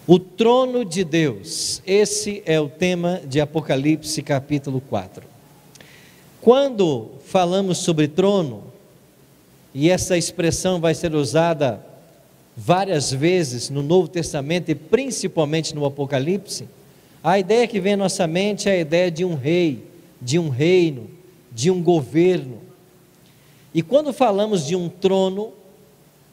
O trono de Deus, esse é o tema de Apocalipse capítulo 4. Quando falamos sobre trono, e essa expressão vai ser usada várias vezes no Novo Testamento e principalmente no Apocalipse, a ideia que vem à nossa mente é a ideia de um rei, de um reino, de um governo. E quando falamos de um trono,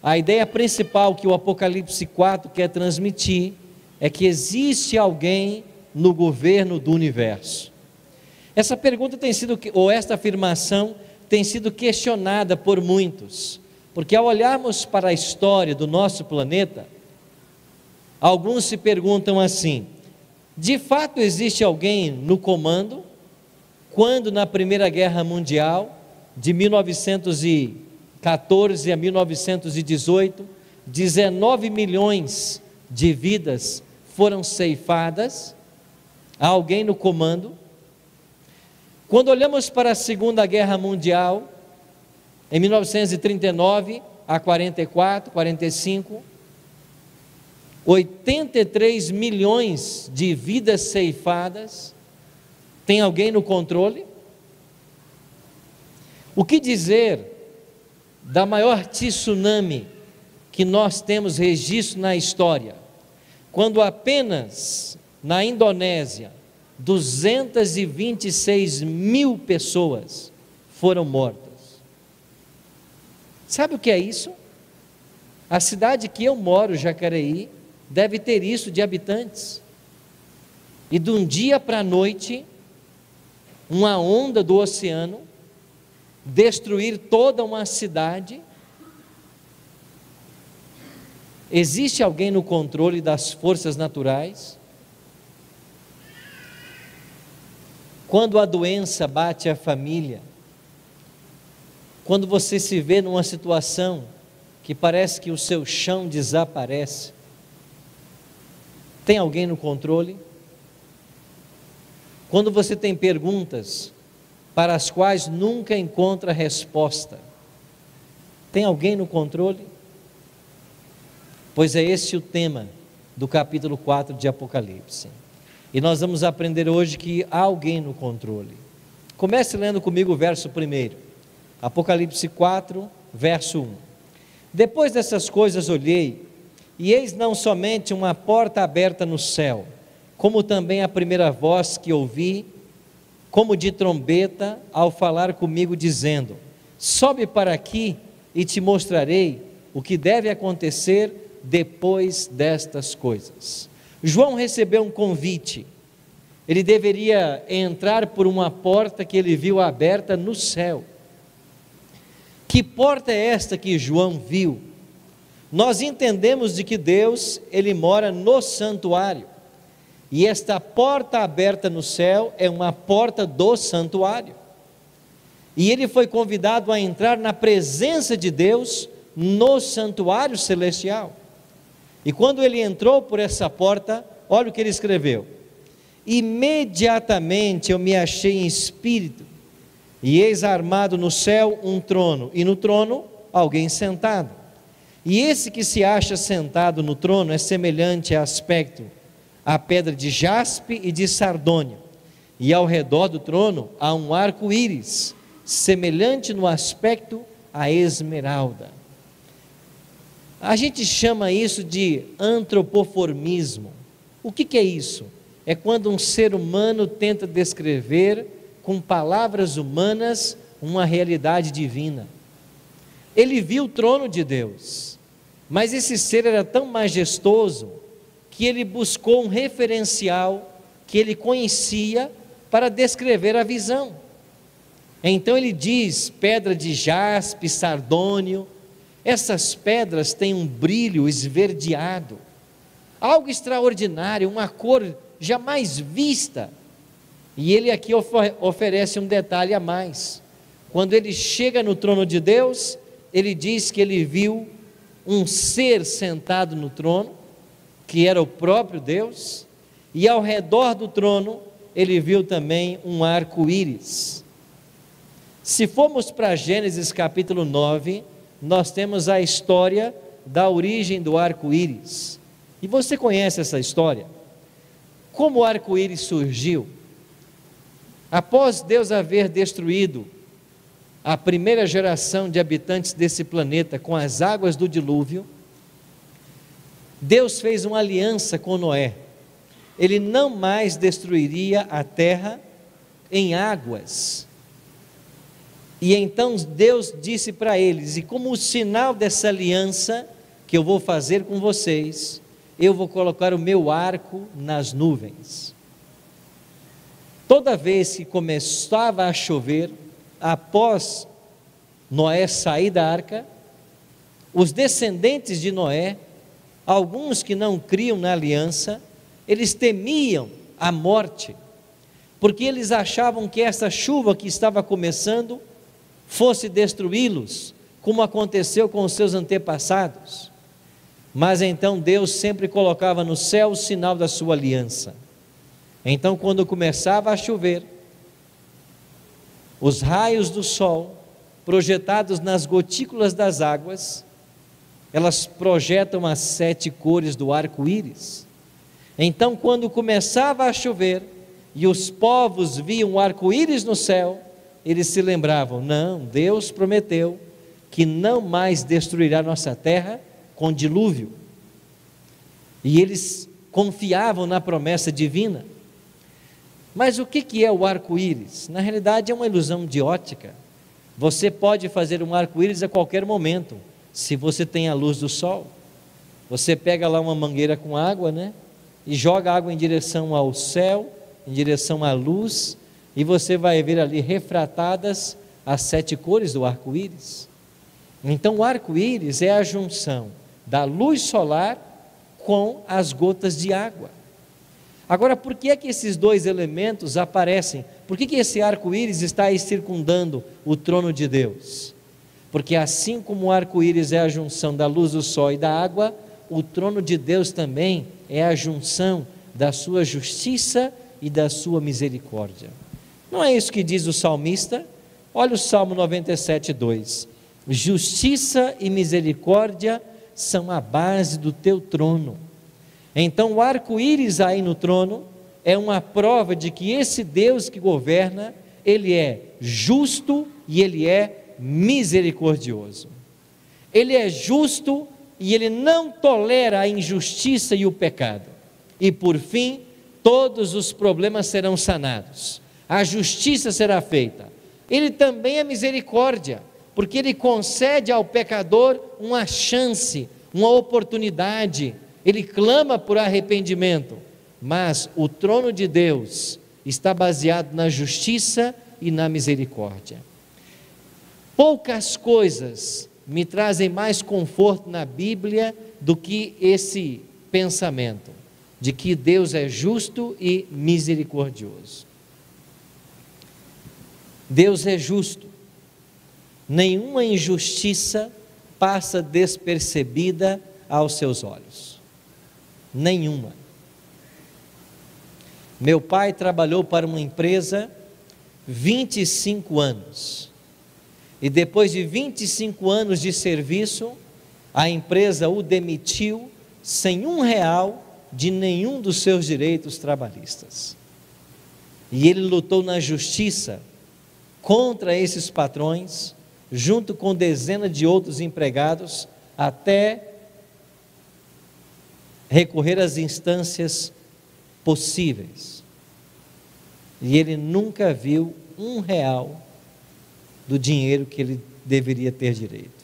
a ideia principal que o Apocalipse 4 quer transmitir é que existe alguém no governo do universo. Essa pergunta tem sido, ou esta afirmação tem sido questionada por muitos, porque ao olharmos para a história do nosso planeta, alguns se perguntam assim: de fato existe alguém no comando? Quando na Primeira Guerra Mundial, de 1914 a 1918, 19 milhões de vidas foram ceifadas, há alguém no comando? Quando olhamos para a Segunda Guerra Mundial, em 1939 a 44, 45, 83 milhões de vidas ceifadas, tem alguém no controle? O que dizer da maior tsunami que nós temos registro na história, quando apenas na Indonésia 226 mil pessoas foram mortas? Sabe o que é isso? A cidade que eu moro, Jacareí, deve ter isso de habitantes. E de um dia para a noite, uma onda do oceano destruir toda uma cidade. Existe alguém no controle das forças naturais? Quando a doença bate a família, quando você se vê numa situação que parece que o seu chão desaparece, tem alguém no controle? Quando você tem perguntas para as quais nunca encontra resposta, tem alguém no controle? Pois é esse o tema do capítulo 4 de Apocalipse. E nós vamos aprender hoje que há alguém no controle. Comece lendo comigo o verso 1. Apocalipse 4, verso 1. Depois dessas coisas olhei, e eis não somente uma porta aberta no céu, como também a primeira voz que ouvi, como de trombeta, ao falar comigo, dizendo: sobe para aqui e te mostrarei o que deve acontecer depois destas coisas. João recebeu um convite. Ele deveria entrar por uma porta que ele viu aberta no céu. Que porta é esta que João viu? Nós entendemos de que Deus, ele mora no santuário. E esta porta aberta no céu é uma porta do santuário. E ele foi convidado a entrar na presença de Deus no santuário celestial. E quando ele entrou por essa porta, olha o que ele escreveu: imediatamente eu me achei em espírito, e eis armado no céu um trono, e no trono alguém sentado. E esse que se acha sentado no trono é semelhante a aspecto a pedra de jaspe e de sardônio, e ao redor do trono há um arco-íris, semelhante no aspecto a esmeralda. A gente chama isso de antropoformismo. O que é isso? É quando um ser humano tenta descrever com palavras humanas uma realidade divina. Ele viu o trono de Deus, mas esse ser era tão majestoso que ele buscou um referencial que ele conhecia para descrever a visão. Então ele diz: pedra de jaspe, sardônio. Essas pedras têm um brilho esverdeado, algo extraordinário, uma cor jamais vista. E ele aqui oferece um detalhe a mais. Quando ele chega no trono de Deus, ele diz que ele viu um ser sentado no trono, que era o próprio Deus, e ao redor do trono ele viu também um arco-íris. Se formos para Gênesis capítulo 9, nós temos a história da origem do arco-íris. E você conhece essa história? Como o arco-íris surgiu? Após Deus haver destruído a primeira geração de habitantes desse planeta com as águas do dilúvio, Deus fez uma aliança com Noé. Ele não mais destruiria a terra em águas. E então Deus disse para eles: e como o sinal dessa aliança que eu vou fazer com vocês, eu vou colocar o meu arco nas nuvens. Toda vez que começava a chover, após Noé sair da arca, os descendentes de Noé, alguns que não criam na aliança, eles temiam a morte, porque eles achavam que essa chuva que estava começando fosse destruí-los, como aconteceu com os seus antepassados. Mas então Deus sempre colocava no céu o sinal da sua aliança. Então, quando começava a chover, os raios do sol, projetados nas gotículas das águas, elas projetam as 7 cores do arco-íris. Então, quando começava a chover e os povos viam o arco-íris no céu, eles se lembravam: não, Deus prometeu que não mais destruirá nossa terra com dilúvio. E eles confiavam na promessa divina. Mas o que é o arco-íris? Na realidade é uma ilusão de ótica. Você pode fazer um arco-íris a qualquer momento, se você tem a luz do sol. Você pega lá uma mangueira com água, e joga a água em direção ao céu, em direção à luz, e você vai ver ali refratadas as 7 cores do arco-íris. Então o arco-íris é a junção da luz solar com as gotas de água. Agora, por que é que esses dois elementos aparecem? Por que esse arco-íris está aí circundando o trono de Deus? Porque assim como o arco-íris é a junção da luz do sol e da água, o trono de Deus também é a junção da sua justiça e da sua misericórdia. Não é isso que diz o salmista? Olha o Salmo 97:2: justiça e misericórdia são a base do teu trono. Então o arco-íris aí no trono é uma prova de que esse Deus que governa, Ele é justo e Ele é misericordioso. Ele é justo e Ele não tolera a injustiça e o pecado. E por fim, todos os problemas serão sanados, a justiça será feita. Ele também é misericórdia, porque Ele concede ao pecador uma chance, uma oportunidade. Ele clama por arrependimento, mas o trono de Deus está baseado na justiça e na misericórdia. Poucas coisas me trazem mais conforto na Bíblia do que esse pensamento de que Deus é justo e misericordioso. Deus é justo. Nenhuma injustiça passa despercebida aos seus olhos. Nenhuma. Meu pai trabalhou para uma empresa 25 anos. E depois de 25 anos de serviço, a empresa o demitiu sem R$1 de nenhum dos seus direitos trabalhistas. E ele lutou na justiça contra esses patrões, junto com dezenas de outros empregados, até recorrer às instâncias possíveis. E ele nunca viu R$1 do dinheiro que ele deveria ter direito.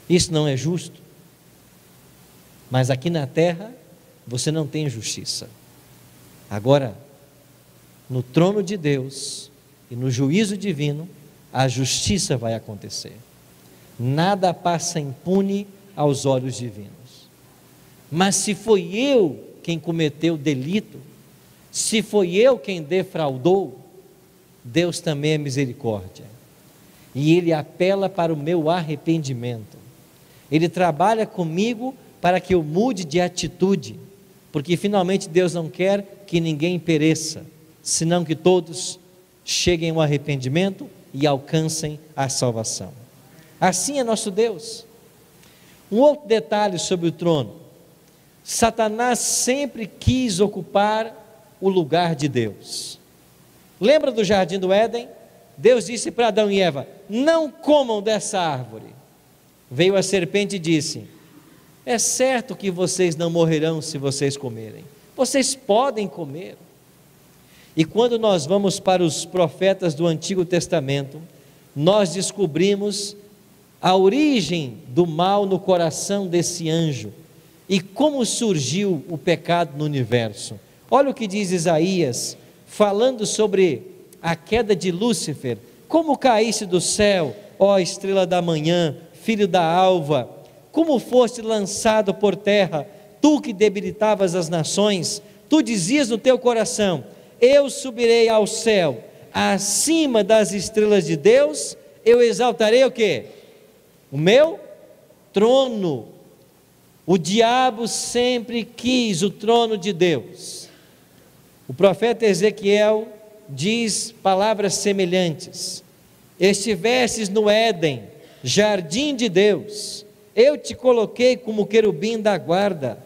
Isso não é justo. Mas aqui na terra você não tem justiça. Agora, no trono de Deus e no juízo divino, a justiça vai acontecer. Nada passa impune aos olhos divinos. Mas se foi eu quem cometeu delito, se foi eu quem defraudou, Deus também é misericórdia. E Ele apela para o meu arrependimento. Ele trabalha comigo para que eu mude de atitude, porque finalmente Deus não quer que ninguém pereça, senão que todos cheguem ao arrependimento e alcancem a salvação. Assim é nosso Deus. Um outro detalhe sobre o trono: Satanás sempre quis ocupar o lugar de Deus. Lembra do jardim do Éden? Deus disse para Adão e Eva: não comam dessa árvore. Veio a serpente e disse: é certo que vocês não morrerão se vocês comerem. Vocês podem comer. E quando nós vamos para os profetas do Antigo Testamento, nós descobrimos a origem do mal no coração desse anjo e como surgiu o pecado no universo. Olha o que diz Isaías, falando sobre a queda de Lúcifer: como caíste do céu, ó estrela da manhã, filho da alva, como foste lançado por terra, tu que debilitavas as nações. Tu dizias no teu coração: eu subirei ao céu, acima das estrelas de Deus, eu exaltarei o quê? O meu trono. O diabo sempre quis o trono de Deus. O profeta Ezequiel diz palavras semelhantes: estivestes no Éden, jardim de Deus, eu te coloquei como querubim da guarda,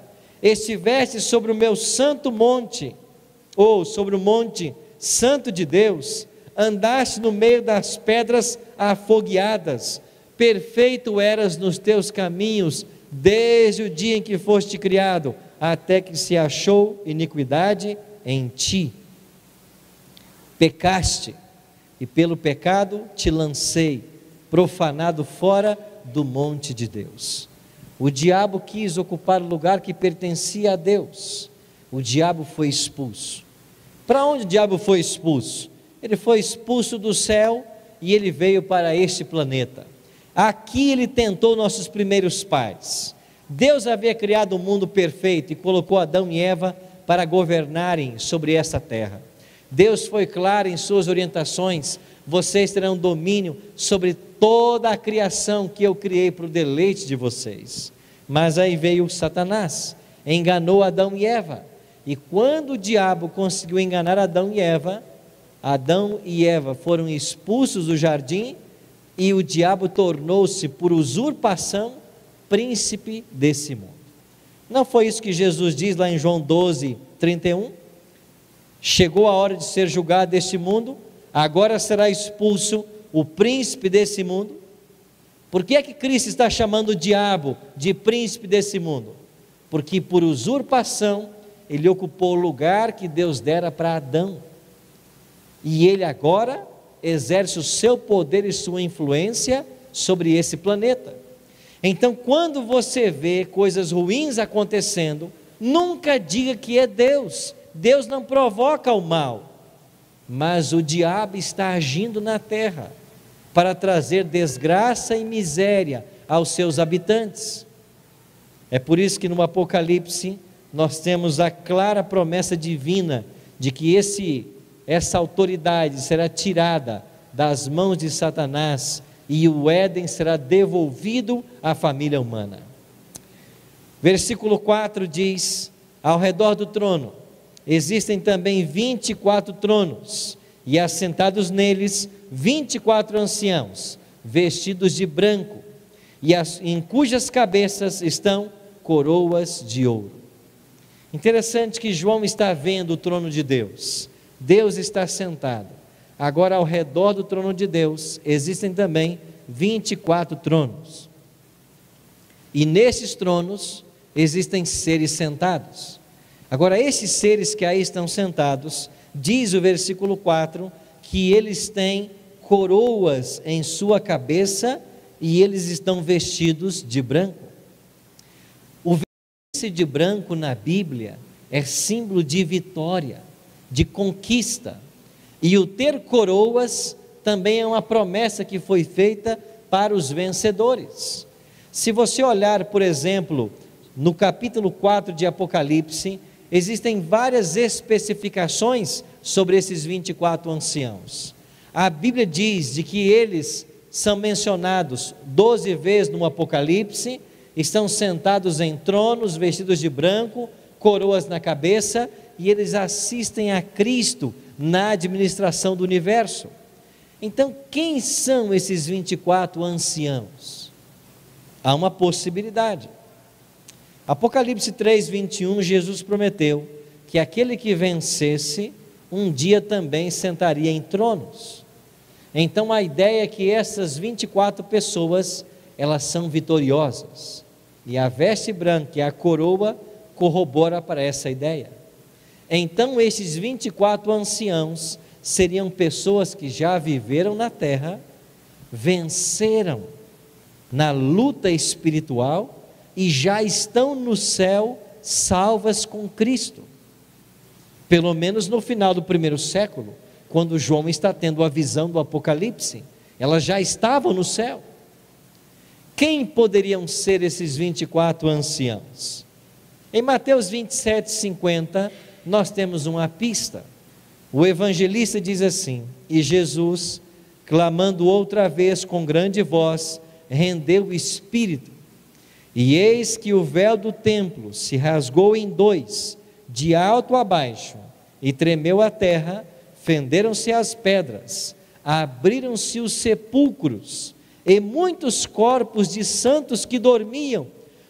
estiveste sobre o meu santo monte, ou sobre o monte santo de Deus, andaste no meio das pedras afogueadas, perfeito eras nos teus caminhos, desde o dia em que foste criado, até que se achou iniquidade em ti. Pecaste, e pelo pecado te lancei, profanado fora do monte de Deus. O diabo quis ocupar o lugar que pertencia a Deus. O diabo foi expulso. Para onde o diabo foi expulso? Ele foi expulso do céu e ele veio para este planeta. Aqui ele tentou nossos primeiros pais. Deus havia criado um mundo perfeito e colocou Adão e Eva para governarem sobre essa terra. Deus foi claro em suas orientações: vocês terão domínio sobre toda a criação que eu criei para o deleite de vocês. Mas aí veio Satanás, enganou Adão e Eva, e quando o diabo conseguiu enganar Adão e Eva foram expulsos do jardim, e o diabo tornou-se, por usurpação, príncipe desse mundo. Não foi isso que Jesus diz lá em João 12:31? Chegou a hora de ser julgado este mundo, agora será expulso o príncipe desse mundo. Por que é que Cristo está chamando o diabo de príncipe desse mundo? Porque por usurpação ele ocupou o lugar que Deus dera para Adão, e ele agora exerce o seu poder e sua influência sobre esse planeta. Então, quando você vê coisas ruins acontecendo, nunca diga que é Deus. Deus não provoca o mal, mas o diabo está agindo na terra para trazer desgraça e miséria aos seus habitantes. É por isso que no Apocalipse nós temos a clara promessa divina de que essa autoridade será tirada das mãos de Satanás e o Éden será devolvido à família humana. Versículo 4 diz: ao redor do trono existem também 24 tronos, e assentados neles 24 anciãos, vestidos de branco, em cujas cabeças estão coroas de ouro. Interessante que João está vendo o trono de Deus. Deus está sentado. Agora, ao redor do trono de Deus existem também 24 tronos, e nesses tronos existem seres sentados. Agora, esses seres que aí estão sentados, diz o versículo 4, que eles têm coroas em sua cabeça e eles estão vestidos de branco. O vestir de branco na Bíblia é símbolo de vitória, de conquista, e o ter coroas também é uma promessa que foi feita para os vencedores. Se você olhar, por exemplo, no capítulo 4 de Apocalipse, existem várias especificações sobre esses 24 anciãos. A Bíblia diz de que eles são mencionados 12 vezes no Apocalipse, estão sentados em tronos, vestidos de branco, coroas na cabeça, e eles assistem a Cristo na administração do universo. Então, quem são esses 24 anciãos? Há uma possibilidade. Apocalipse 3:21, Jesus prometeu que aquele que vencesse, um dia também sentaria em tronos. Então a ideia é que essas 24 pessoas, elas são vitoriosas. E a veste branca e a coroa corrobora para essa ideia. Então esses 24 anciãos seriam pessoas que já viveram na terra, venceram na luta espiritual e já estão no céu salvas com Cristo. Pelo menos no final do primeiro século, quando João está tendo a visão do Apocalipse, elas já estavam no céu. Quem poderiam ser esses 24 anciãos? Em Mateus 27:50, nós temos uma pista. O evangelista diz assim: e Jesus, clamando outra vez com grande voz, rendeu o espírito. E eis que o véu do templo se rasgou em dois, de alto a baixo, e tremeu a terra, fenderam-se as pedras, abriram-se os sepulcros, e muitos corpos de santos que dormiam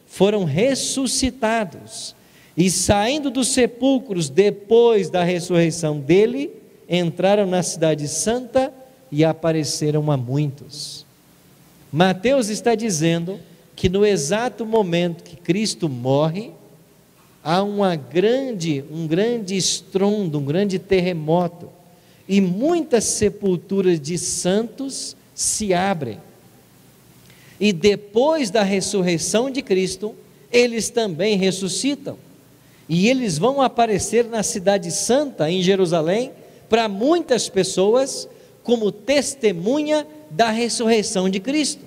foram ressuscitados, e saindo dos sepulcros depois da ressurreição dele, entraram na cidade santa e apareceram a muitos. Mateus está dizendo que no exato momento que Cristo morre, há um grande estrondo, um grande terremoto, e muitas sepulturas de santos se abrem. E depois da ressurreição de Cristo, eles também ressuscitam. E eles vão aparecer na cidade santa, em Jerusalém, para muitas pessoas, como testemunha da ressurreição de Cristo.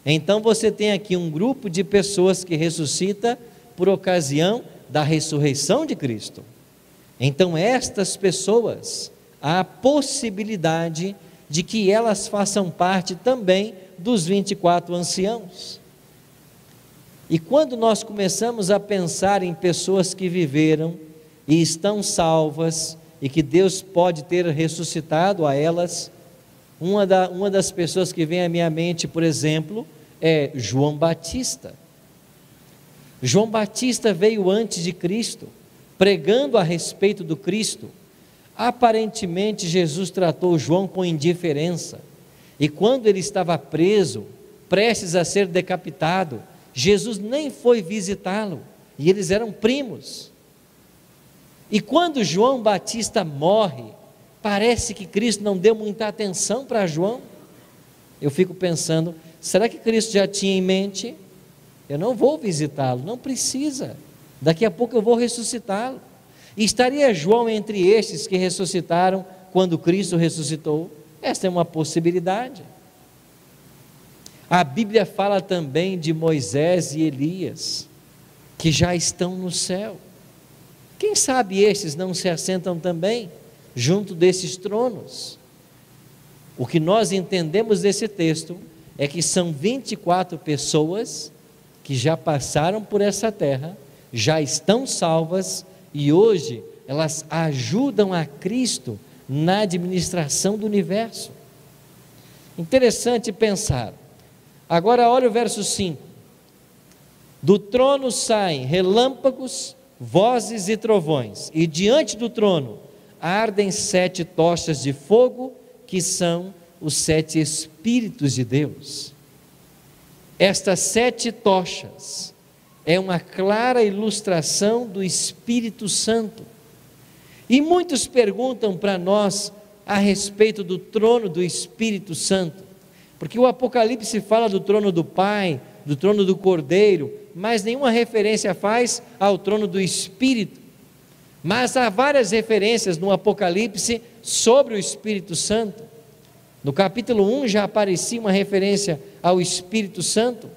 Então você tem aqui um grupo de pessoas que ressuscita por ocasião da ressurreição de Cristo. Então estas pessoas, há a possibilidade de que elas façam parte também dos 24 anciãos. E quando nós começamos a pensar em pessoas que viveram e estão salvas, e que Deus pode ter ressuscitado a elas, uma das pessoas que vem à minha mente, por exemplo, é João Batista. João Batista veio antes de Cristo, pregando a respeito do Cristo. Aparentemente Jesus tratou João com indiferença, e quando ele estava preso, prestes a ser decapitado, Jesus nem foi visitá-lo, e eles eram primos. E quando João Batista morre, parece que Cristo não deu muita atenção para João. Eu fico pensando, será que Cristo já tinha em mente? Eu não vou visitá-lo, não precisa, daqui a pouco eu vou ressuscitá-lo. E estaria João entre estes que ressuscitaram quando Cristo ressuscitou? Esta é uma possibilidade. A Bíblia fala também de Moisés e Elias, que já estão no céu. Quem sabe estes não se assentam também junto desses tronos? O que nós entendemos desse texto é que são 24 pessoas que já passaram por essa terra, já estão salvas, e hoje elas ajudam a Cristo na administração do universo. Interessante pensar. Agora olha o verso 5. Do trono saem relâmpagos, vozes e trovões, e diante do trono ardem 7 tochas de fogo, que são os 7 Espíritos de Deus. Estas 7 tochas é uma clara ilustração do Espírito Santo. E muitos perguntam para nós a respeito do trono do Espírito Santo, porque o Apocalipse fala do trono do Pai, do trono do Cordeiro, mas nenhuma referência faz ao trono do Espírito. Mas há várias referências no Apocalipse sobre o Espírito Santo. No capítulo 1 já aparecia uma referência ao Espírito Santo.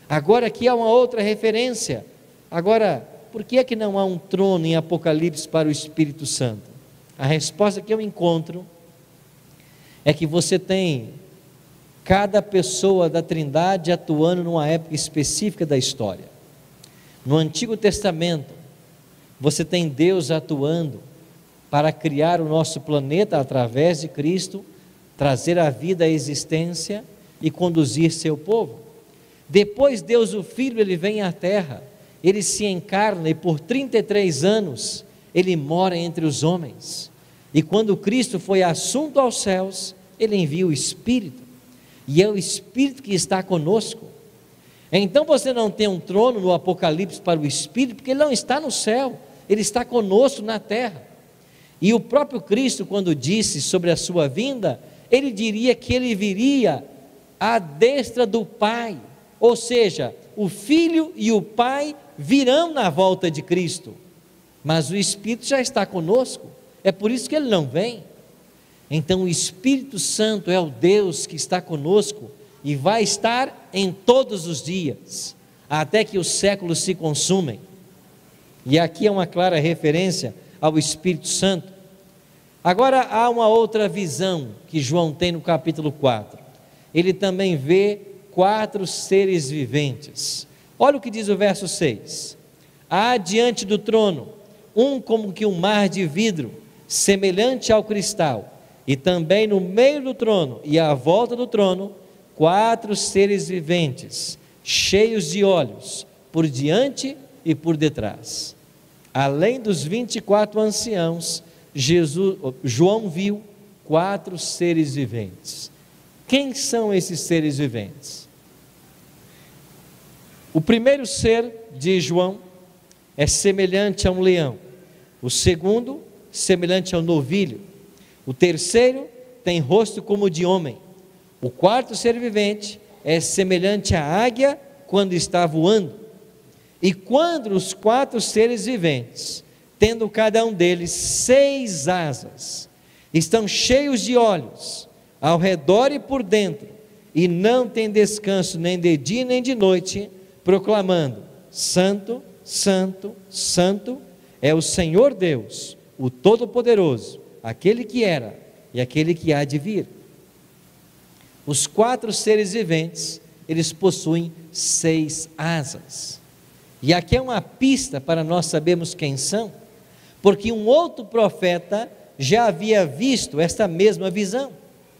Agora aqui há uma outra referência. Agora, por que é que não há um trono em Apocalipse para o Espírito Santo? A resposta que eu encontro é que você tem cada pessoa da Trindade atuando numa época específica da história. No Antigo Testamento, você tem Deus atuando para criar o nosso planeta através de Cristo, trazer a vida à existência e conduzir seu povo. Depois Deus o Filho, ele vem à terra, ele se encarna e por 33 anos ele mora entre os homens. E quando Cristo foi assunto aos céus, ele envia o Espírito, e é o Espírito que está conosco. Então você não tem um trono no Apocalipse para o Espírito, porque ele não está no céu, ele está conosco na terra. E o próprio Cristo, quando disse sobre a sua vinda, ele diria que ele viria à destra do Pai, ou seja, o Filho e o Pai virão na volta de Cristo, mas o Espírito já está conosco, é por isso que ele não vem. Então o Espírito Santo é o Deus que está conosco e vai estar em todos os dias, até que os séculos se consumem. E aqui é uma clara referência ao Espírito Santo. Agora há uma outra visão que João tem no capítulo 4. Ele também vê 4 seres viventes. Olha o que diz o verso 6: há diante do trono um como que um mar de vidro, semelhante ao cristal, e também no meio do trono e à volta do trono 4 seres viventes, cheios de olhos, por diante e por detrás. Além dos 24 anciãos, João viu 4 seres viventes. Quem são esses seres viventes? O primeiro ser, diz João, é semelhante a um leão. O segundo, semelhante ao novilho. O terceiro tem rosto como de homem. O quarto ser vivente é semelhante à águia quando está voando. E quando os 4 seres viventes, tendo cada um deles 6 asas, estão cheios de olhos, ao redor e por dentro, e não têm descanso nem de dia nem de noite, proclamando: Santo, Santo, Santo é o Senhor Deus, o Todo-Poderoso, aquele que era e aquele que há de vir. Os 4 seres viventes, eles possuem 6 asas. E aqui é uma pista para nós sabermos quem são, porque um outro profeta já havia visto esta mesma visão,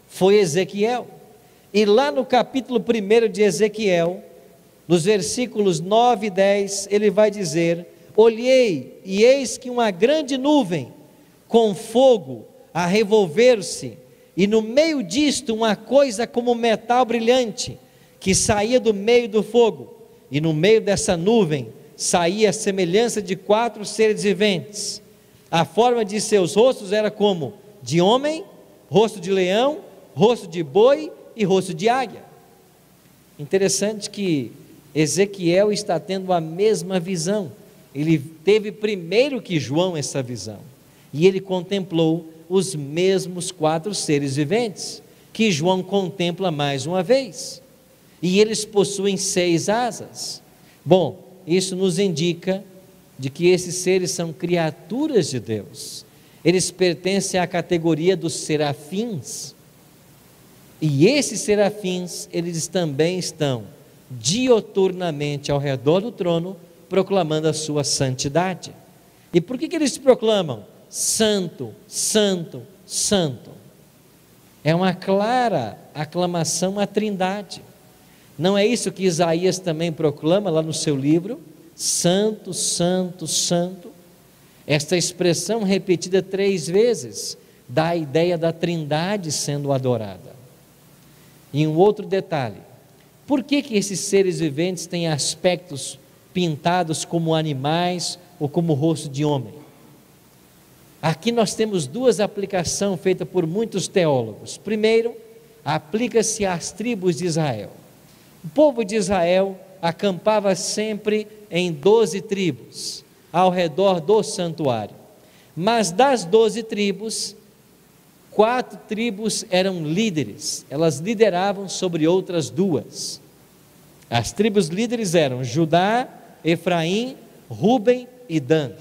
foi Ezequiel. E lá no capítulo 1 de Ezequiel, nos versículos 9 e 10, ele vai dizer: olhei, e eis que uma grande nuvem, com fogo a revolver-se, e no meio disto uma coisa como metal brilhante, que saía do meio do fogo, e no meio dessa nuvem saía a semelhança de 4 seres viventes. A forma de seus rostos era como de homem, rosto de leão, rosto de boi e rosto de águia. Interessante que Ezequiel está tendo a mesma visão. Ele teve primeiro que João essa visão, e ele contemplou os mesmos 4 seres viventes, que João contempla mais uma vez, e eles possuem 6 asas. Bom, isso nos indica de que esses seres são criaturas de Deus, eles pertencem à categoria dos serafins, e esses serafins, eles também estão dioturnamente ao redor do trono, proclamando a sua santidade. E por que eles proclamam? Santo, Santo, Santo. É uma clara aclamação à Trindade. Não é isso que Isaías também proclama lá no seu livro? Santo, Santo, Santo. Esta expressão repetida 3 vezes dá a ideia da Trindade sendo adorada. E um outro detalhe: por que esses seres viventes têm aspectos pintados como animais ou como rosto de homem? Aqui nós temos 2 aplicações feitas por muitos teólogos. Primeiro, aplica-se às tribos de Israel. O povo de Israel acampava sempre em 12 tribos, ao redor do santuário. Mas das 12 tribos, 4 tribos eram líderes, elas lideravam sobre outras 2. As tribos líderes eram Judá, Efraim, Ruben e Dan.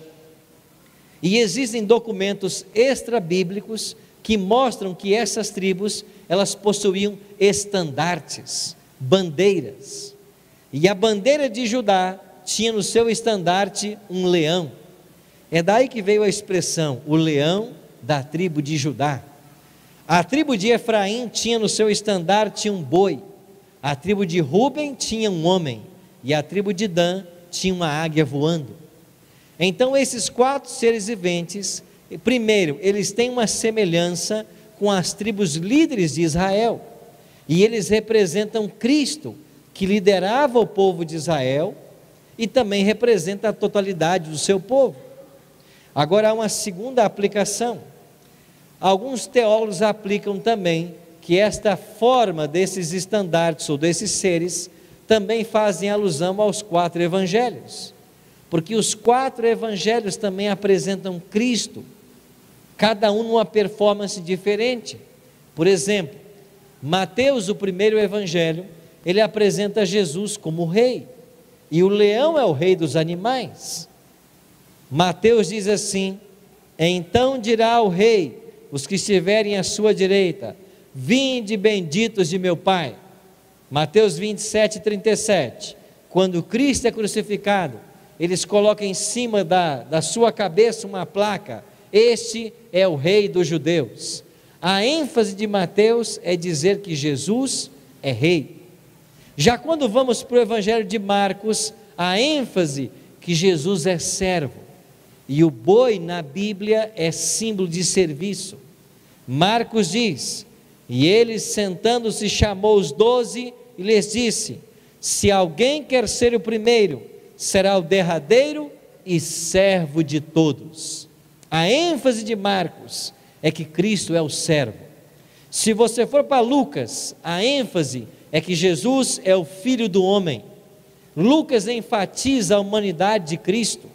E existem documentos extra-bíblicos que mostram que essas tribos, elas possuíam estandartes, bandeiras. E a bandeira de Judá tinha no seu estandarte um leão. É daí que veio a expressão, o leão da tribo de Judá. A tribo de Efraim tinha no seu estandarte um boi. A tribo de Ruben tinha um homem, e a tribo de Dan tinha uma águia voando. Então esses 4 seres viventes, primeiro, eles têm uma semelhança com as tribos líderes de Israel, e eles representam Cristo, que liderava o povo de Israel, e também representa a totalidade do seu povo. Agora há uma segunda aplicação. Alguns teólogos aplicam também que esta forma desses estandartes ou desses seres também fazem alusão aos 4 evangelhos, porque os 4 evangelhos também apresentam Cristo, cada um numa performance diferente. Por exemplo, Mateus, o primeiro evangelho, ele apresenta Jesus como rei, e o leão é o rei dos animais. Mateus diz assim: então dirá o rei, os que estiverem à sua direita: vinde benditos de meu Pai. Mateus 27, 37, quando Cristo é crucificado, eles colocam em cima da sua cabeça uma placa: este é o rei dos judeus. A ênfase de Mateus é dizer que Jesus é rei. Já quando vamos para o evangelho de Marcos, a ênfase que Jesus é servo, e o boi na Bíblia é símbolo de serviço. Marcos diz: e ele, sentando-se, chamou os 12 e lhes disse: se alguém quer ser o primeiro, será o derradeiro e servo de todos. A ênfase de Marcos é que Cristo é o servo. Se você for para Lucas, a ênfase é que Jesus é o Filho do homem. Lucas enfatiza a humanidade de Cristo.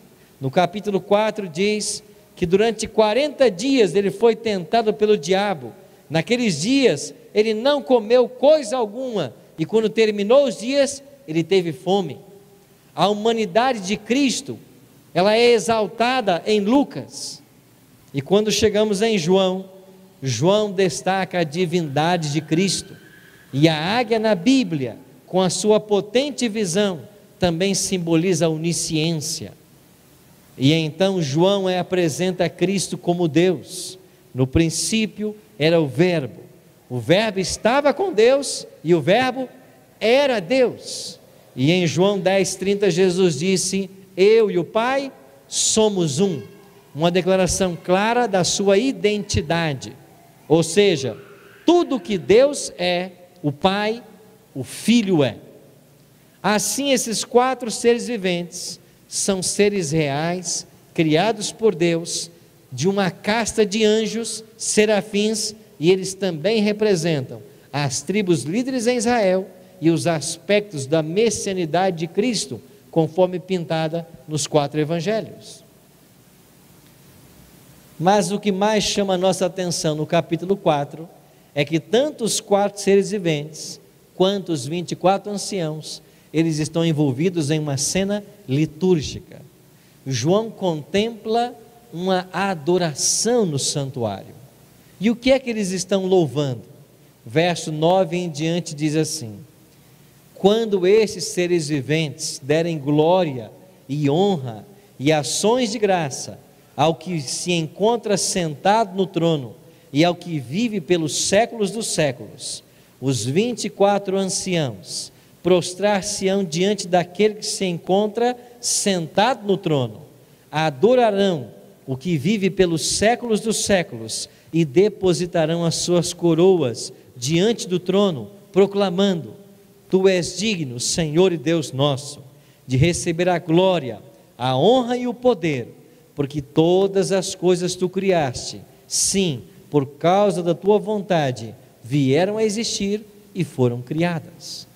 No capítulo 4 diz que durante 40 dias ele foi tentado pelo diabo. Naqueles dias ele não comeu coisa alguma, e quando terminou os dias, ele teve fome. A humanidade de Cristo, ela é exaltada em Lucas. E quando chegamos em João, João destaca a divindade de Cristo. E a águia na Bíblia, com a sua potente visão, também simboliza a onisciência. E então João apresenta Cristo como Deus. No princípio era o Verbo estava com Deus, e o Verbo era Deus. E em João 10:30 Jesus disse: eu e o Pai somos um. Uma declaração clara da sua identidade. Ou seja, tudo que Deus é, o Pai, o Filho é. Assim, esses 4 seres viventes são seres reais, criados por Deus, de uma casta de anjos, serafins, e eles também representam as tribos líderes em Israel e os aspectos da messianidade de Cristo, conforme pintada nos 4 evangelhos. Mas o que mais chama a nossa atenção no capítulo 4 é que tanto os 4 seres viventes quanto os 24 anciãos, eles estão envolvidos em uma cena litúrgica. João contempla uma adoração no santuário. E o que é que eles estão louvando? Verso 9 em diante diz assim: quando esses seres viventes derem glória e honra e ações de graça ao que se encontra sentado no trono e ao que vive pelos séculos dos séculos, os 24 anciãos prostrar-se-ão diante daquele que se encontra sentado no trono, adorarão o que vive pelos séculos dos séculos e depositarão as suas coroas diante do trono, proclamando: tu és digno, Senhor e Deus nosso, de receber a glória, a honra e o poder, porque todas as coisas tu criaste, sim, por causa da tua vontade, vieram a existir e foram criadas.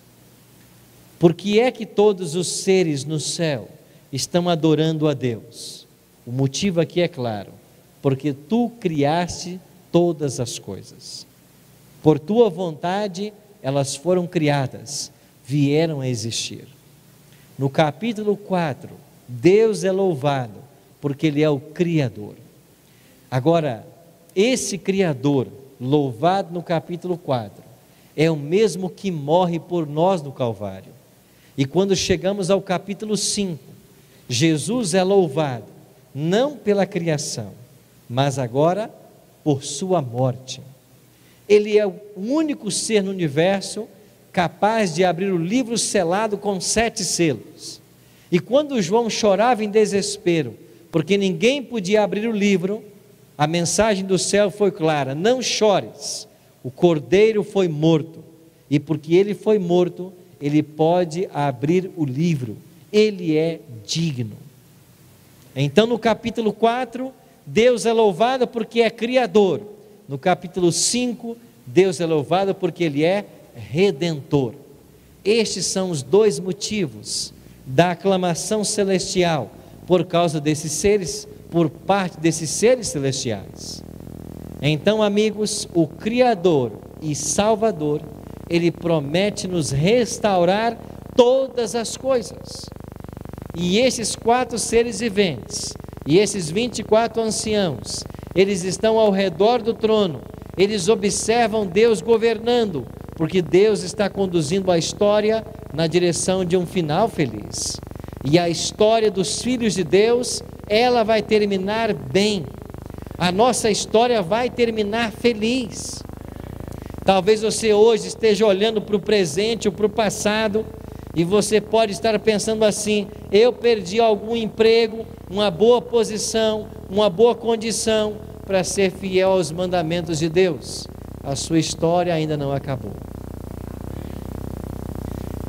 Por que é que todos os seres no céu estão adorando a Deus? O motivo aqui é claro: porque tu criaste todas as coisas. Por tua vontade elas foram criadas, vieram a existir. No capítulo 4, Deus é louvado porque Ele é o Criador. Agora, esse Criador, louvado no capítulo 4, é o mesmo que morre por nós no Calvário. E quando chegamos ao capítulo 5, Jesus é louvado, não pela criação, mas agora por sua morte. Ele é o único ser no universo capaz de abrir o livro selado com 7 selos. E quando João chorava em desespero, porque ninguém podia abrir o livro, a mensagem do céu foi clara: não chores, o cordeiro foi morto, e porque ele foi morto, ele pode abrir o livro, ele é digno. Então no capítulo 4, Deus é louvado porque é criador. No capítulo 5, Deus é louvado porque ele é redentor. Estes são os 2 motivos da aclamação celestial, por causa desses seres, por parte desses seres celestiais. Então, amigos, o Criador e Salvador, ele promete nos restaurar todas as coisas. E esses 4 seres viventes, e esses 24 anciãos, eles estão ao redor do trono, eles observam Deus governando, porque Deus está conduzindo a história na direção de um final feliz. E a história dos filhos de Deus, ela vai terminar bem. A nossa história vai terminar feliz. Talvez você hoje esteja olhando para o presente ou para o passado, e você pode estar pensando assim: eu perdi algum emprego, uma boa posição, uma boa condição para ser fiel aos mandamentos de Deus. A sua história ainda não acabou.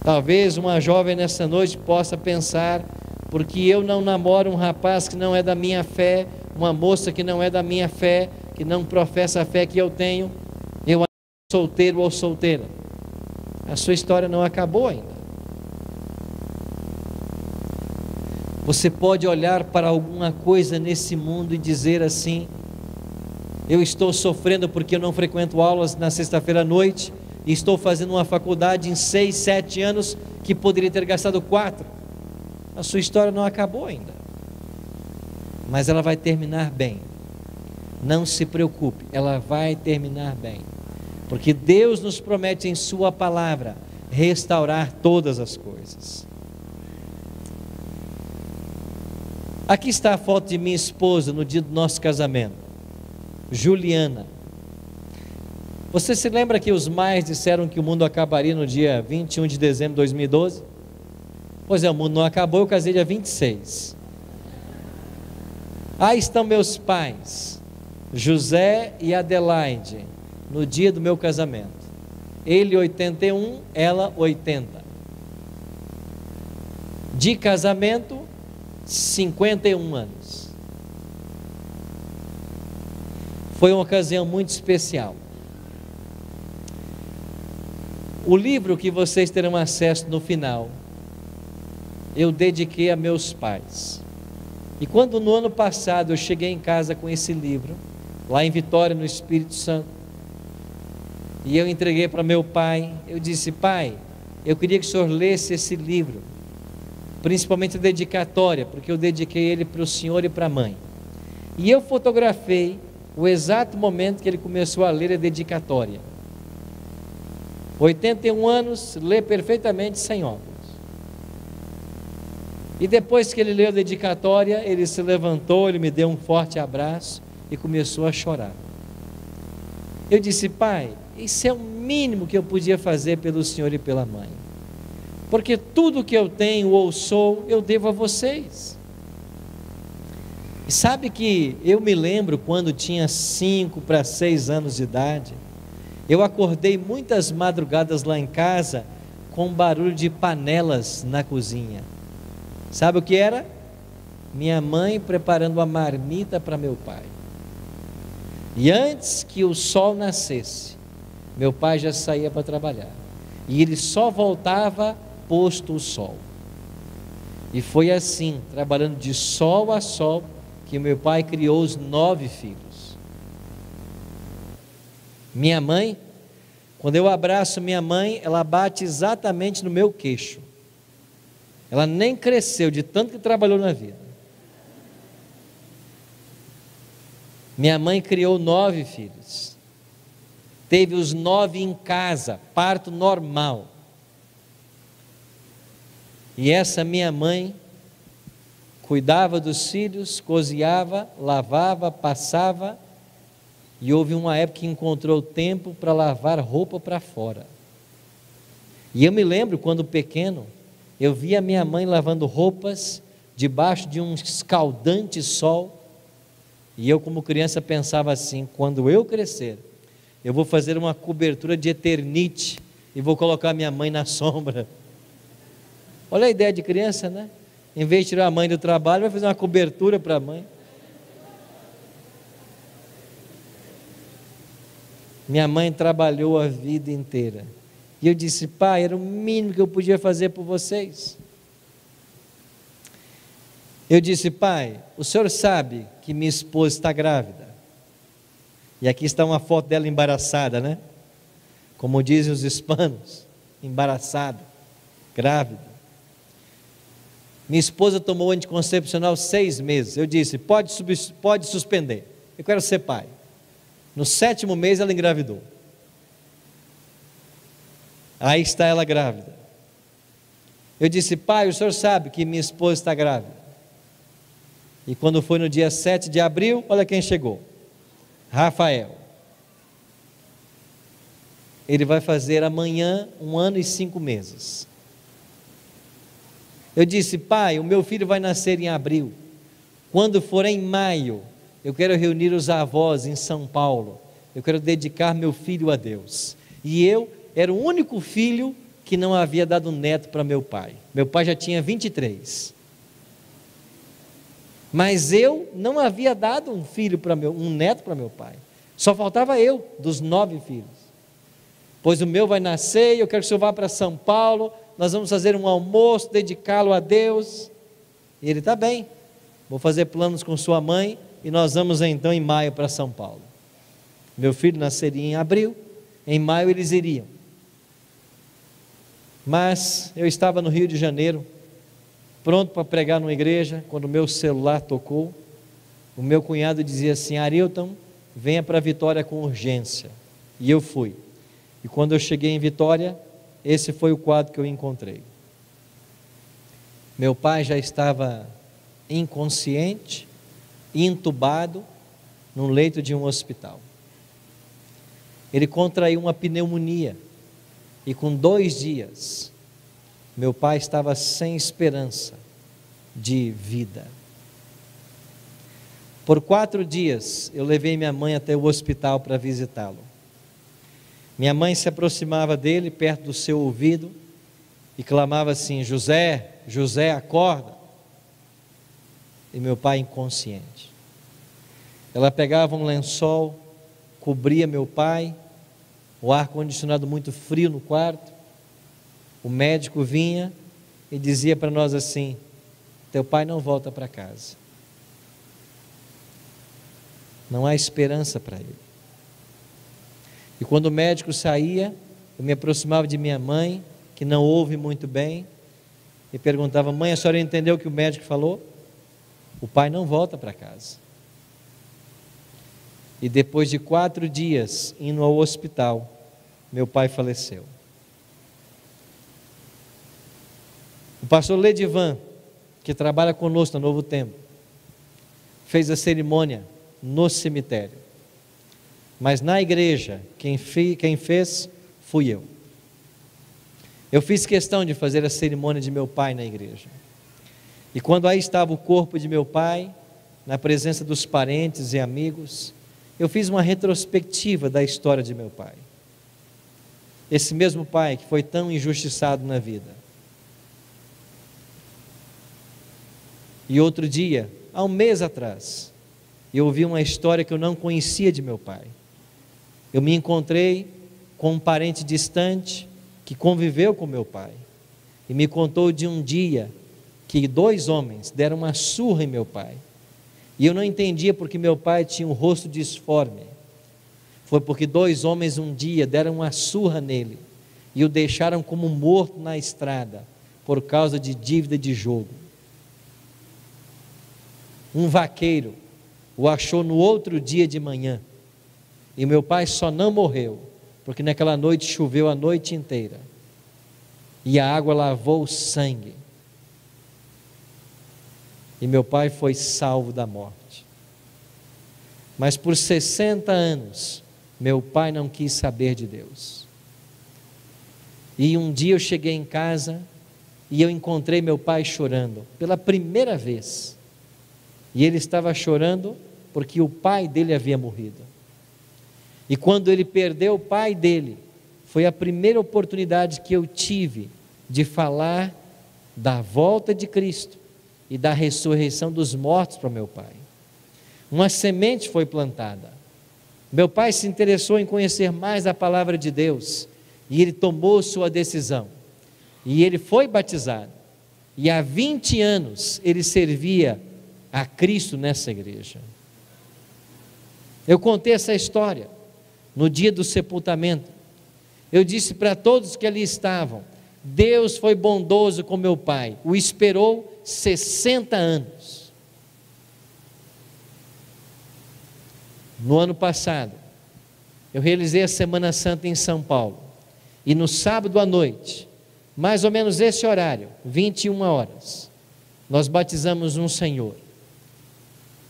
Talvez uma jovem nessa noite possa pensar: porque eu não namoro um rapaz que não é da minha fé, uma moça que não é da minha fé, que não professa a fé que eu tenho, eu ainda sou solteiro ou solteira. A sua história não acabou ainda. Você pode olhar para alguma coisa nesse mundo e dizer assim: eu estou sofrendo porque eu não frequento aulas na sexta-feira à noite, e estou fazendo uma faculdade em 6, 7 anos que poderia ter gastado 4. A sua história não acabou ainda, mas ela vai terminar bem. Não se preocupe, ela vai terminar bem, porque Deus nos promete em sua palavra restaurar todas as coisas. Aqui está a foto de minha esposa no dia do nosso casamento, Juliana. Você se lembra que os maias disseram que o mundo acabaria no dia 21 de dezembro de 2012? Pois é, o mundo não acabou, eu casei dia 26. Aí estão meus pais, José e Adelaide, no dia do meu casamento. Ele 81, ela 80. De casamento, 51 anos. Foi uma ocasião muito especial. O livro que vocês terão acesso no final, eu dediquei a meus pais. E quando no ano passado eu cheguei em casa com esse livro, lá em Vitória, no Espírito Santo, e eu entreguei para meu pai, eu disse: pai, eu queria que o senhor lesse esse livro, principalmente a dedicatória, porque eu dediquei ele para o senhor e para a mãe. E eu fotografei o exato momento que ele começou a ler a dedicatória. 81 anos, lê perfeitamente sem óculos. E depois que ele leu a dedicatória, ele se levantou, ele me deu um forte abraço e começou a chorar. Eu disse: pai, isso é o mínimo que eu podia fazer pelo senhor e pela mãe, porque tudo que eu tenho ou sou, eu devo a vocês. E sabe que eu me lembro quando tinha 5 para 6 anos de idade, eu acordei muitas madrugadas lá em casa com barulho de panelas na cozinha. Sabe o que era? Minha mãe preparando uma marmita para meu pai. E antes que o sol nascesse, meu pai já saía para trabalhar, e ele só voltava posto o sol. E foi assim, trabalhando de sol a sol, que meu pai criou os 9 filhos. Minha mãe, quando eu abraço minha mãe, ela bate exatamente no meu queixo. Ela nem cresceu de tanto que trabalhou na vida. Minha mãe criou 9 filhos. Teve os 9 em casa, parto normal. E essa minha mãe cuidava dos filhos, cozinhava, lavava, passava, e houve uma época que encontrou tempo para lavar roupa para fora. E eu me lembro quando pequeno, eu via minha mãe lavando roupas debaixo de um escaldante sol, e eu como criança pensava assim: quando eu crescer, eu vou fazer uma cobertura de Eternite e vou colocar minha mãe na sombra. Olha a ideia de criança, né? Em vez de tirar a mãe do trabalho, vai fazer uma cobertura para a mãe. Minha mãe trabalhou a vida inteira. E eu disse: pai, era o mínimo que eu podia fazer por vocês. Eu disse: pai, o senhor sabe que minha esposa está grávida. E aqui está uma foto dela embaraçada, né? Como dizem os hispanos, embaraçada, grávida. Minha esposa tomou anticoncepcional 6 meses. Eu disse: pode suspender, eu quero ser pai. No 7º mês ela engravidou. Aí está ela grávida. Eu disse: pai, o senhor sabe que minha esposa está grávida. E quando foi no dia 7 de abril, olha quem chegou: Rafael. Ele vai fazer amanhã 1 ano e 5 meses. Eu disse: pai, o meu filho vai nascer em abril. Quando for em maio, eu quero reunir os avós em São Paulo. Eu quero dedicar meu filho a Deus. E eu era o único filho que não havia dado neto para meu pai. Meu pai já tinha 23. Mas eu não havia dado um neto para meu pai. Só faltava eu, dos 9 filhos. Pois o meu vai nascer e eu quero que o senhor vá para São Paulo. Nós vamos fazer um almoço, dedicá-lo a Deus. E ele: está bem, vou fazer planos com sua mãe e nós vamos então em maio para São Paulo. Meu filho nasceria em abril, em maio eles iriam. Mas eu estava no Rio de Janeiro, pronto para pregar numa igreja, quando o meu celular tocou. O meu cunhado dizia assim: Arilton, venha para Vitória com urgência. E eu fui. E quando eu cheguei em Vitória, esse foi o quadro que eu encontrei. Meu pai já estava inconsciente, entubado, no leito de um hospital. Ele contraiu uma pneumonia, e com 2 dias, meu pai estava sem esperança de vida. Por 4 dias, eu levei minha mãe até o hospital para visitá-lo. Minha mãe se aproximava dele, perto do seu ouvido, e clamava assim: José, José, acorda. E meu pai inconsciente. Ela pegava um lençol, cobria meu pai, o ar-condicionado muito frio no quarto. O médico vinha e dizia para nós assim: teu pai não volta para casa. Não há esperança para ele. E quando o médico saía, eu me aproximava de minha mãe, que não ouve muito bem, e perguntava: mãe, a senhora entendeu o que o médico falou? O pai não volta para casa. E depois de 4 dias indo ao hospital, meu pai faleceu. O pastor Ledivan, que trabalha conosco no Novo Tempo, fez a cerimônia no cemitério. Mas na igreja, quem fez fui eu. Eu fiz questão de fazer a cerimônia de meu pai na igreja. E quando aí estava o corpo de meu pai, na presença dos parentes e amigos, eu fiz uma retrospectiva da história de meu pai. Esse mesmo pai que foi tão injustiçado na vida. E outro dia, há 1 mês atrás, eu ouvi uma história que eu não conhecia de meu pai. Eu me encontrei com um parente distante que conviveu com meu pai e me contou de um dia que 2 homens deram uma surra em meu pai. E eu não entendia porque meu pai tinha um rosto disforme. Foi porque 2 homens um dia deram uma surra nele e o deixaram como morto na estrada por causa de dívida de jogo. Um vaqueiro o achou no outro dia de manhã. E meu pai só não morreu porque naquela noite choveu a noite inteira e a água lavou o sangue. E meu pai foi salvo da morte. Mas por 60 anos, meu pai não quis saber de Deus. E um dia eu cheguei em casa e eu encontrei meu pai chorando, pela primeira vez. E ele estava chorando porque o pai dele havia morrido. E quando ele perdeu o pai dele, foi a primeira oportunidade que eu tive de falar da volta de Cristo e da ressurreição dos mortos para meu pai. Uma semente foi plantada. Meu pai se interessou em conhecer mais a palavra de Deus e ele tomou sua decisão. E ele foi batizado. E há 20 anos ele servia a Cristo nessa igreja. Eu contei essa história no dia do sepultamento. Eu disse para todos que ali estavam: Deus foi bondoso com meu pai, o esperou 60 anos. No ano passado, eu realizei a Semana Santa em São Paulo, e no sábado à noite, mais ou menos esse horário, 21 horas, nós batizamos um senhor.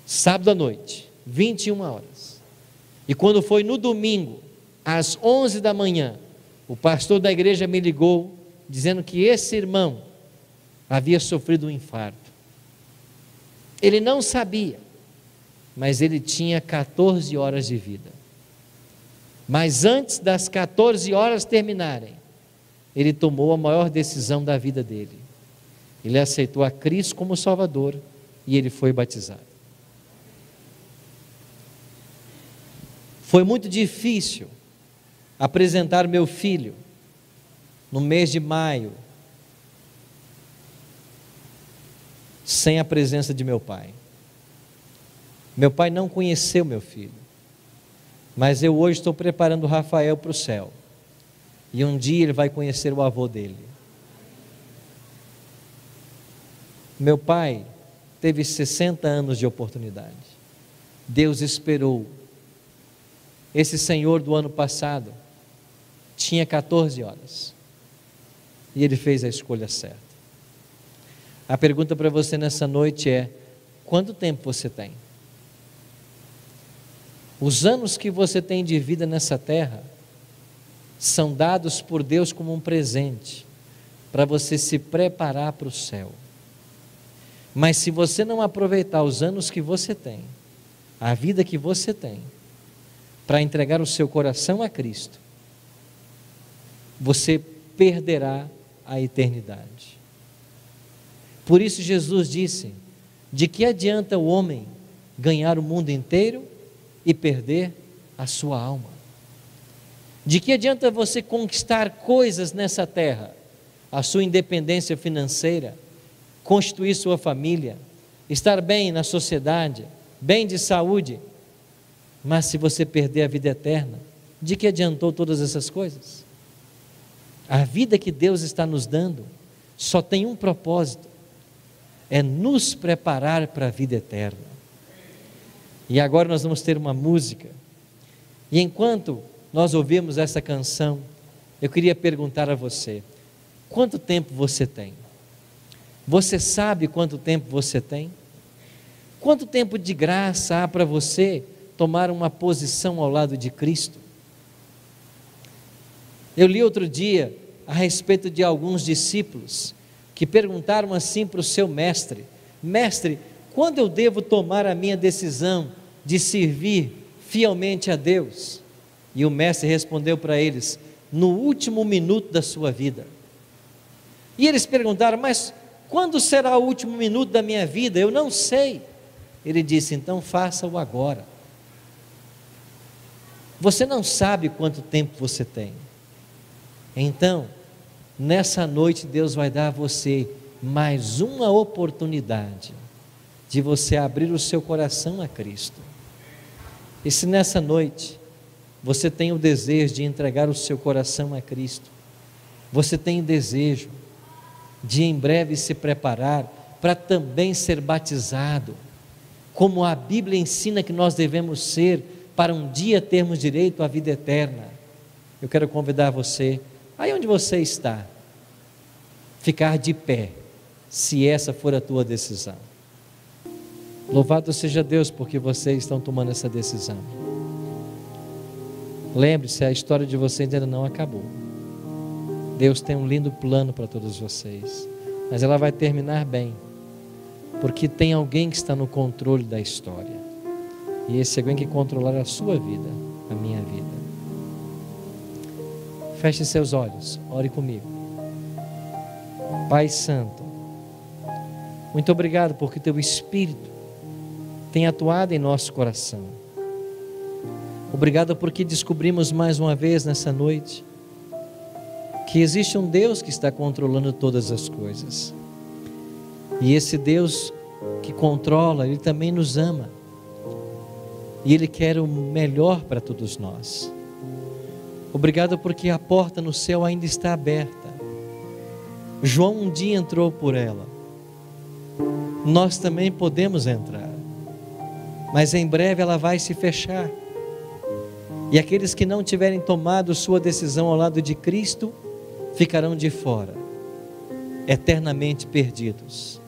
Sábado à noite, 21 horas. E quando foi no domingo, às 11 da manhã, o pastor da igreja me ligou, dizendo que esse irmão havia sofrido um infarto. Ele não sabia, mas ele tinha 14 horas de vida. Mas antes das 14 horas terminarem, ele tomou a maior decisão da vida dele. Ele aceitou a Cristo como Salvador e ele foi batizado. Foi muito difícil apresentar meu filho no mês de maio, sem a presença de meu pai. Meu pai não conheceu meu filho, mas eu hoje estou preparando o Rafael para o céu, e um dia ele vai conhecer o avô dele. Meu pai teve 60 anos de oportunidade. Deus esperou. Esse senhor do ano passado tinha 14 horas e ele fez a escolha certa. A pergunta para você nessa noite é: quanto tempo você tem? Os anos que você tem de vida nessa terra são dados por Deus como um presente para você se preparar para o céu. Mas se você não aproveitar os anos que você tem, a vida que você tem, para entregar o seu coração a Cristo, você perderá a eternidade. Por isso Jesus disse: de que adianta o homem ganhar o mundo inteiro e perder a sua alma? De que adianta você conquistar coisas nessa terra, a sua independência financeira, constituir sua família, estar bem na sociedade, bem de saúde, mas se você perder a vida eterna, de que adiantou todas essas coisas? A vida que Deus está nos dando só tem um propósito: é nos preparar para a vida eterna. E agora nós vamos ter uma música, e enquanto nós ouvimos essa canção, eu queria perguntar a você: quanto tempo você tem? Você sabe quanto tempo você tem? Quanto tempo de graça há para você tomar uma posição ao lado de Cristo? Eu li outro dia a respeito de alguns discípulos que perguntaram assim para o seu mestre: mestre, quando eu devo tomar a minha decisão de servir fielmente a Deus? E o mestre respondeu para eles: no último minuto da sua vida. E eles perguntaram: mas quando será o último minuto da minha vida? Eu não sei. Ele disse: então faça-o agora. Você não sabe quanto tempo você tem. Então, nessa noite Deus vai dar a você mais uma oportunidade de você abrir o seu coração a Cristo. E se nessa noite você tem o desejo de entregar o seu coração a Cristo, você tem o desejo de em breve se preparar para também ser batizado, como a Bíblia ensina que nós devemos ser, para um dia termos direito à vida eterna, eu quero convidar você, aí onde você está, ficar de pé, se essa for a tua decisão. Louvado seja Deus porque vocês estão tomando essa decisão. Lembre-se, a história de vocês ainda não acabou. Deus tem um lindo plano para todos vocês, mas ela vai terminar bem, porque tem alguém que está no controle da história, e esse alguém que controlar a sua vida, a minha vida. Feche seus olhos, ore comigo. Pai Santo, muito obrigado porque Teu Espírito tem atuado em nosso coração. Obrigado porque descobrimos mais uma vez nessa noite que existe um Deus que está controlando todas as coisas. E esse Deus que controla, Ele também nos ama. E Ele quer o melhor para todos nós. Obrigado porque a porta no céu ainda está aberta. João um dia entrou por ela. Nós também podemos entrar. Mas em breve ela vai se fechar. E aqueles que não tiverem tomado sua decisão ao lado de Cristo, ficarão de fora, eternamente perdidos.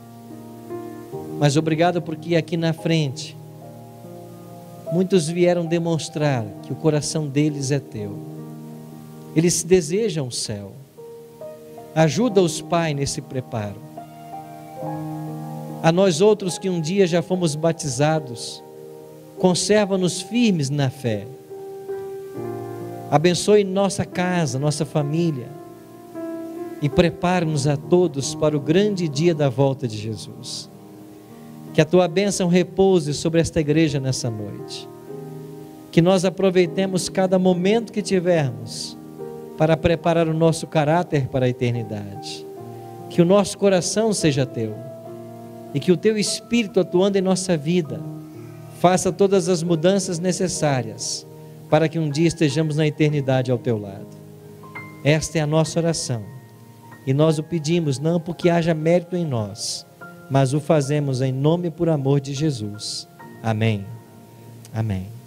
Mas obrigado porque aqui na frente, muitos vieram demonstrar que o coração deles é Teu. Eles desejam o céu. Ajuda-os, Pai, nesse preparo. A nós outros que um dia já fomos batizados, conserva-nos firmes na fé. Abençoe nossa casa, nossa família, e prepare-nos a todos para o grande dia da volta de Jesus. Que a Tua bênção repouse sobre esta igreja nessa noite. Que nós aproveitemos cada momento que tivermos para preparar o nosso caráter para a eternidade. Que o nosso coração seja Teu e que o Teu Espírito, atuando em nossa vida, faça todas as mudanças necessárias para que um dia estejamos na eternidade ao Teu lado. Esta é a nossa oração. E nós o pedimos não porque haja mérito em nós, mas o fazemos em nome e por amor de Jesus. Amém. Amém.